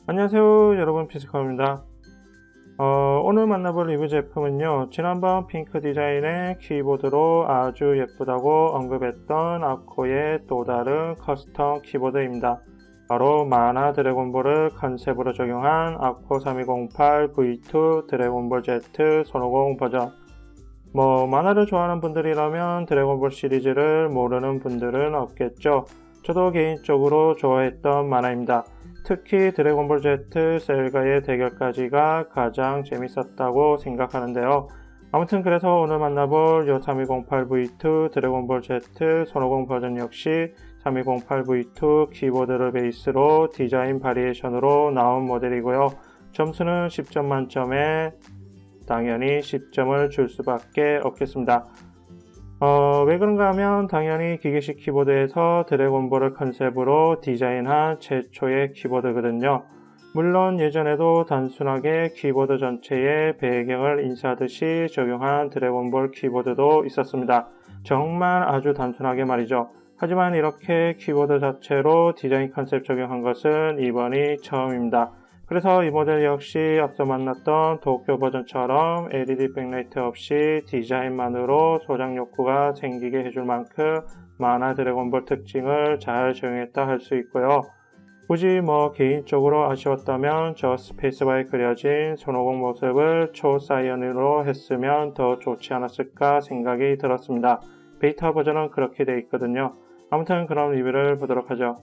안녕하세요 여러분, 피스카입니다. 오늘 만나볼 리뷰 제품은요, 지난번 핑크 디자인의 키보드로 아주 예쁘다고 언급했던 아코의 또 다른 커스텀 키보드입니다. 바로 만화 드래곤볼을 컨셉으로 적용한 아코 3208 V2 드래곤볼 Z 손오공 버전. 만화를 좋아하는 분들이라면 드래곤볼 시리즈를 모르는 분들은 없겠죠. 저도 개인적으로 좋아했던 만화입니다. 특히 드래곤볼 Z 셀과의 대결까지가 가장 재밌었다고 생각하는데요. 아무튼 그래서 오늘 만나볼 요 3208V2 드래곤볼 Z 손오공 버전 역시 3208V2 키보드를 베이스로 디자인 바리에이션으로 나온 모델이고요. 점수는 10점 만점에 당연히 10점을 줄 수밖에 없겠습니다. 왜 그런가 하면 당연히 기계식 키보드에서 드래곤볼을 컨셉으로 디자인한 최초의 키보드거든요. 물론 예전에도 단순하게 키보드 전체에 배경을 인쇄하듯이 적용한 드래곤볼 키보드도 있었습니다. 정말 아주 단순하게 말이죠. 하지만 이렇게 키보드 자체로 디자인 컨셉 적용한 것은 이번이 처음입니다. 그래서 이 모델 역시 앞서 만났던 도쿄 버전처럼 LED 백라이트 없이 디자인만으로 소장 욕구가 생기게 해줄 만큼 만화 드래곤볼 특징을 잘 적용했다 할 수 있고요. 굳이 개인적으로 아쉬웠다면 저 스페이스바에 그려진 손오공 모습을 초사이언으로 했으면 더 좋지 않았을까 생각이 들었습니다. 베이타 버전은 그렇게 돼 있거든요. 아무튼 그럼 리뷰를 보도록 하죠.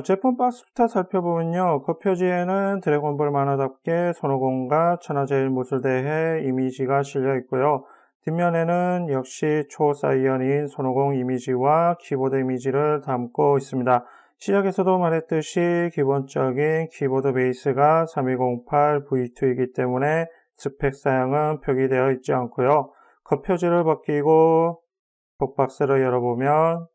제품 박스부터 살펴보면요. 겉표지에는 드래곤볼 만화답게 손오공과 천하제일 무술대회 이미지가 실려 있고요. 뒷면에는 역시 초사이언인 손오공 이미지와 키보드 이미지를 담고 있습니다. 시작에서도 말했듯이 기본적인 키보드 베이스가 3208 V2이기 때문에 스펙 사양은 표기되어 있지 않고요. 겉표지를 벗기고 복박스를 열어보면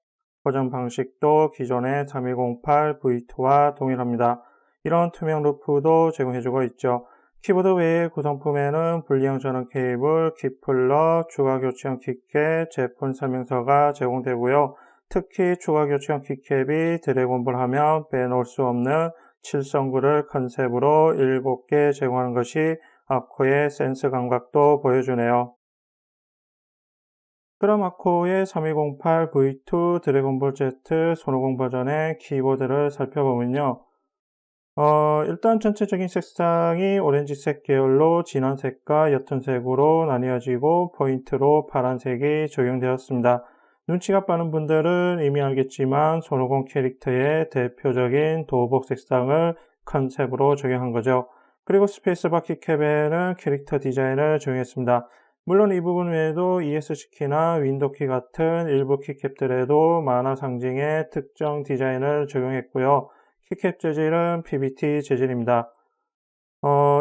포장 방식도 기존의 3208 V2와 동일합니다. 이런 투명 루프도 제공해주고 있죠. 키보드 외의 구성품에는 분리형 전원 케이블, 키플러, 추가 교체형 키캡, 제품 설명서가 제공되고요. 특히 추가 교체형 키캡이 드래곤볼 하면 빼놓을 수 없는 7성구를 컨셉으로 7개 제공하는 것이 아코의 센스 감각도 보여주네요. 그럼 아코의 3208 V2 드래곤볼 Z 손오공 버전의 키보드를 살펴보면요. 일단 전체적인 색상이 오렌지색 계열로 진한 색과 옅은 색으로 나뉘어지고 포인트로 파란색이 적용되었습니다. 눈치가 빠른 분들은 이미 알겠지만 손오공 캐릭터의 대표적인 도복 색상을 컨셉으로 적용한 거죠. 그리고 스페이스바 키캡에는 캐릭터 디자인을 적용했습니다. 물론 이 부분 외에도 ESC키나 윈도키 같은 일부 키캡들에도 만화 상징의 특정 디자인을 적용했고요. 키캡 재질은 PBT 재질입니다.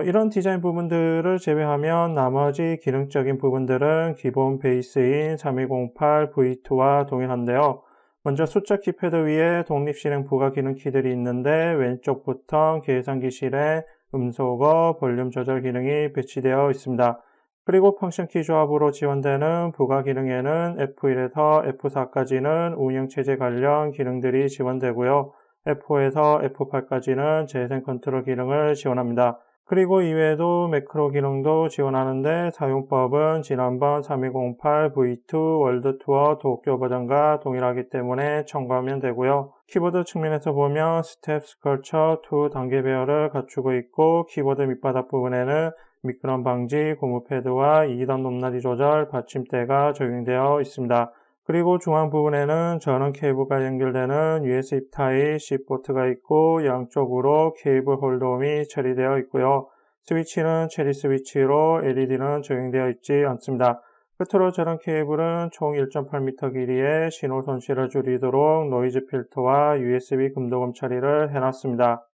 이런 디자인 부분들을 제외하면 나머지 기능적인 부분들은 기본 베이스인 3208 V2와 동일한데요. 먼저 숫자 키패드 위에 독립실행 부가 기능 키들이 있는데 왼쪽부터 계산기실에 음소거, 볼륨 조절 기능이 배치되어 있습니다. 그리고 펑션키 조합으로 지원되는 부가 기능에는 F1에서 F4까지는 운영체제 관련 기능들이 지원되고요. F5에서 F8까지는 재생 컨트롤 기능을 지원합니다. 그리고 이외에도 매크로 기능도 지원하는데 사용법은 지난번 3208 V2 월드 투어 도쿄 버전과 동일하기 때문에 참고하면 되고요. 키보드 측면에서 보면 스텝 스컬처 2 단계 배열을 갖추고 있고 키보드 밑바닥 부분에는 미끄럼 방지 고무 패드와 2단 높낮이 조절 받침대가 적용되어 있습니다. 그리고 중앙 부분에는 전원 케이블과 연결되는 USB 타입 C 포트가 있고 양쪽으로 케이블 홀더홈이 처리되어 있고요. 스위치는 체리 스위치로 LED는 적용되어 있지 않습니다. 끝으로 전원 케이블은 총 1.8m 길이의 신호 손실을 줄이도록 노이즈 필터와 USB 금도금 처리를 해놨습니다.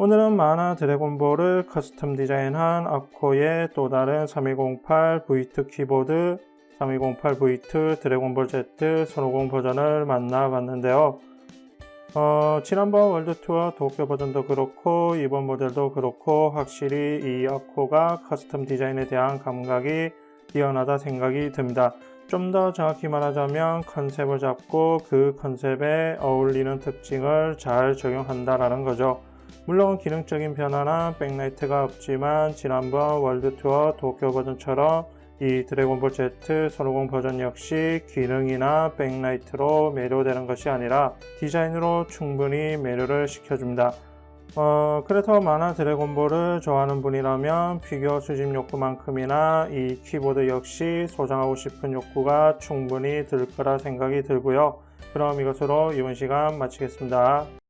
오늘은 만화 드래곤볼을 커스텀 디자인한 아코의 또 다른 3208 V2 키보드, 3208 V2 드래곤볼 Z 손오공 버전을 만나봤는데요. 지난번 월드투어 도쿄 버전도 그렇고 이번 모델도 그렇고 확실히 이 아코가 커스텀 디자인에 대한 감각이 뛰어나다 생각이 듭니다. 좀 더 정확히 말하자면 컨셉을 잡고 그 컨셉에 어울리는 특징을 잘 적용한다라는 거죠. 물론 기능적인 변화나 백라이트가 없지만 지난번 월드투어 도쿄 버전처럼 이 드래곤볼 Z 손오공 버전 역시 기능이나 백라이트로 매료되는 것이 아니라 디자인으로 충분히 매료를 시켜줍니다. 그래서 만화 드래곤볼을 좋아하는 분이라면 피규어 수집 욕구만큼이나 이 키보드 역시 소장하고 싶은 욕구가 충분히 들 거라 생각이 들고요. 그럼 이것으로 이번 시간 마치겠습니다.